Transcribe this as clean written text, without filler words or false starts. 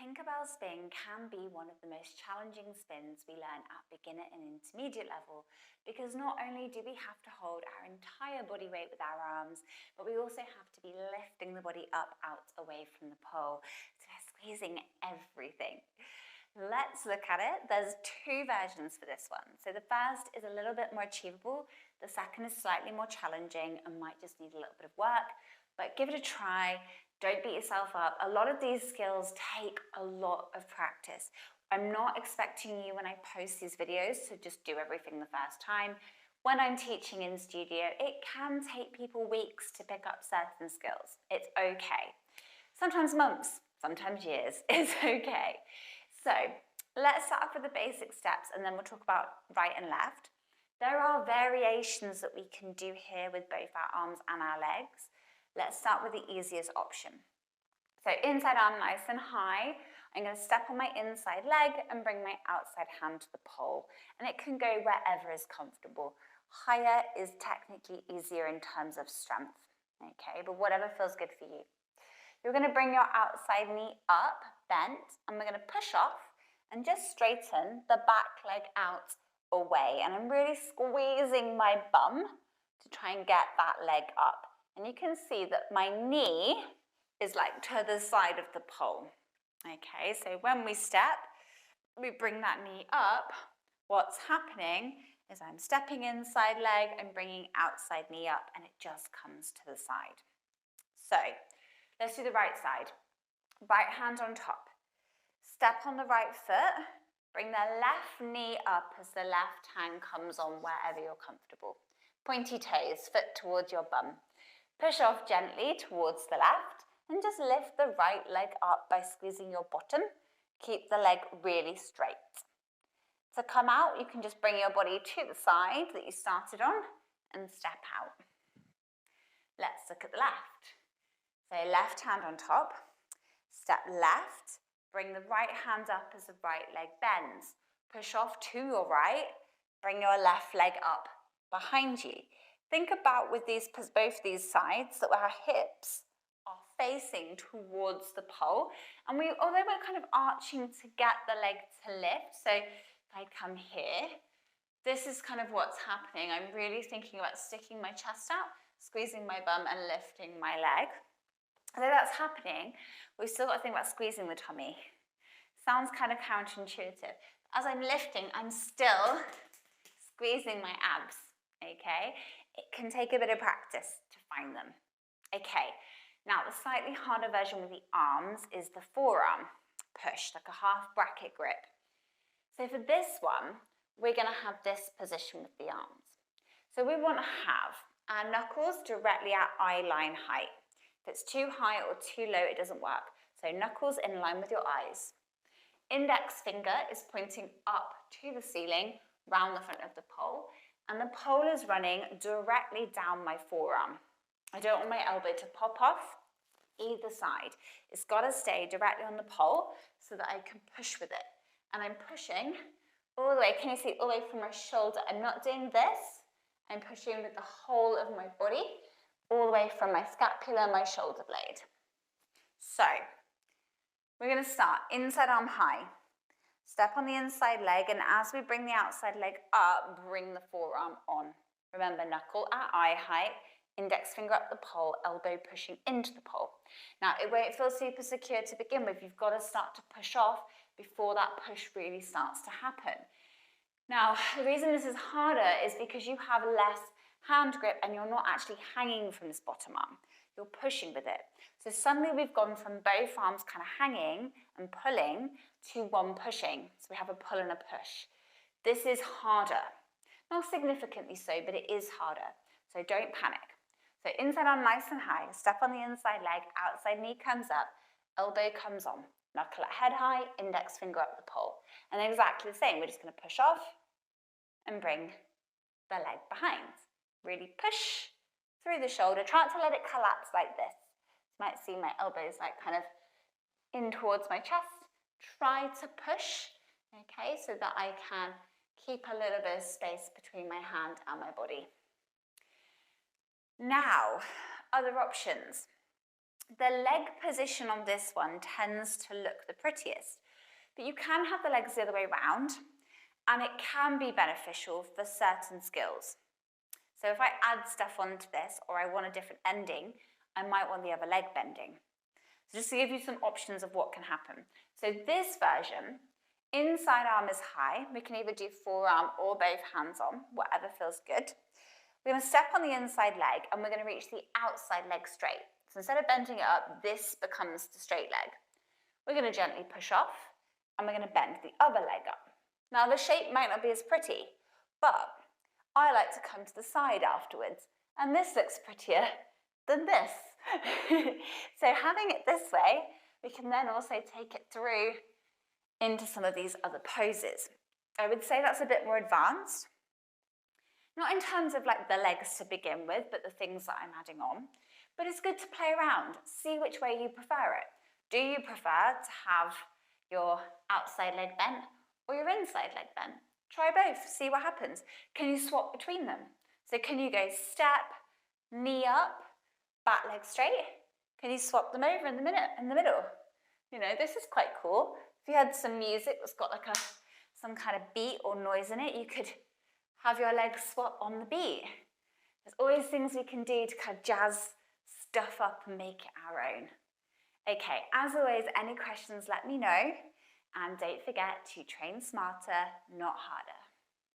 Tinkerbell spin can be one of the most challenging spins we learn at beginner and intermediate level because not only do we have to hold our entire body weight with our arms, but we also have to be lifting the body up, out, away from the pole. So we're squeezing everything. Let's look at it. There's two versions for this one. So the first is a little bit more achievable. The second is slightly more challenging and might just need a little bit of work, but give it a try. Don't beat yourself up. A lot of these skills take a lot of practice. I'm not expecting you when I post these videos to just do everything the first time. When I'm teaching in studio, it can take people weeks to pick up certain skills. It's okay. Sometimes months, sometimes years. It's okay. So let's start off with the basic steps and then we'll talk about right and left. There are variations that we can do here with both our arms and our legs. Let's start with the easiest option. So inside arm nice and high. I'm going to step on my inside leg and bring my outside hand to the pole. And it can go wherever is comfortable. Higher is technically easier in terms of strength. Okay, but whatever feels good for you. You're going to bring your outside knee up, bent, and we're going to push off and just straighten the back leg out away. And I'm really squeezing my bum to try and get that leg up. And you can see that my knee is like to the side of the pole. Okay, so when we step, we bring that knee up. What's happening is I'm stepping inside leg and bringing outside knee up, and it just comes to the side. So let's do the right side. Right hand on top. Step on the right foot. Bring the left knee up as the left hand comes on wherever you're comfortable. Pointy toes, foot towards your bum. Push off gently towards the left and just lift the right leg up by squeezing your bottom. Keep the leg really straight. To come out, you can just bring your body to the side that you started on and step out. Let's look at the left. So left hand on top, step left, bring the right hand up as the right leg bends. Push off to your right, bring your left leg up behind you. Think about with both these sides that our hips are facing towards the pole. And although we're kind of arching to get the leg to lift, so if I come here, this is kind of what's happening. I'm really thinking about sticking my chest out, squeezing my bum and lifting my leg. Although that's happening, we've still got to think about squeezing the tummy. Sounds kind of counterintuitive. As I'm lifting, I'm still squeezing my abs, okay? It can take a bit of practice to find them. Okay, now the slightly harder version with the arms is the forearm push, like a half bracket grip. So for this one, we're going to have this position with the arms. So we want to have our knuckles directly at eye line height. If it's too high or too low, it doesn't work. So knuckles in line with your eyes. Index finger is pointing up to the ceiling, round the front of the pole. And the pole is running directly down my forearm. I don't want my elbow to pop off either side. It's got to stay directly on the pole so that I can push with it. And I'm pushing all the way. Can you see all the way from my shoulder? I'm not doing this. I'm pushing with the whole of my body, all the way from my scapula, my shoulder blade. So we're going to start inside arm high. Step on the inside leg, and as we bring the outside leg up, bring the forearm on. Remember, knuckle at eye height, index finger up the pole, elbow pushing into the pole. Now, it won't feel super secure to begin with. You've got to start to push off before that push really starts to happen. Now, the reason this is harder is because you have less hand grip and you're not actually hanging from this bottom arm. You're pushing with it. So suddenly we've gone from both arms kind of hanging and pulling to one pushing. So we have a pull and a push. This is harder. Not significantly so, but it is harder. So don't panic. So inside arm nice and high, step on the inside leg, outside knee comes up, elbow comes on. Knuckle at head high, index finger up the pole. And exactly the same, we're just going to push off and bring the leg behind. Really push through the shoulder. Try not to let it collapse like this. You might see my elbows like kind of in towards my chest. Try to push, okay, so that I can keep a little bit of space between my hand and my body. Now, other options. The leg position on this one tends to look the prettiest, but you can have the legs the other way around, and it can be beneficial for certain skills. So if I add stuff onto this, or I want a different ending, I might want the other leg bending. So just to give you some options of what can happen. So this version, inside arm is high. We can either do forearm or both hands on, whatever feels good. We're going to step on the inside leg, and we're going to reach the outside leg straight. So instead of bending it up, this becomes the straight leg. We're going to gently push off, and we're going to bend the other leg up. Now the shape might not be as pretty, but I like to come to the side afterwards, and this looks prettier than this. So having it this way, we can then also take it through into some of these other poses. I would say that's a bit more advanced. Not in terms of like the legs to begin with, but the things that I'm adding on. But it's good to play around, see which way you prefer it. Do you prefer to have your outside leg bent or your inside leg bent? Try both, see what happens. Can you swap between them? So can you go step, knee up, back leg straight? Can you swap them over in the middle? You know, this is quite cool. If you had some music that's got like some kind of beat or noise in it, you could have your legs swap on the beat. There's always things we can do to kind of jazz stuff up and make it our own. Okay, as always, any questions, let me know. And don't forget to train smarter, not harder.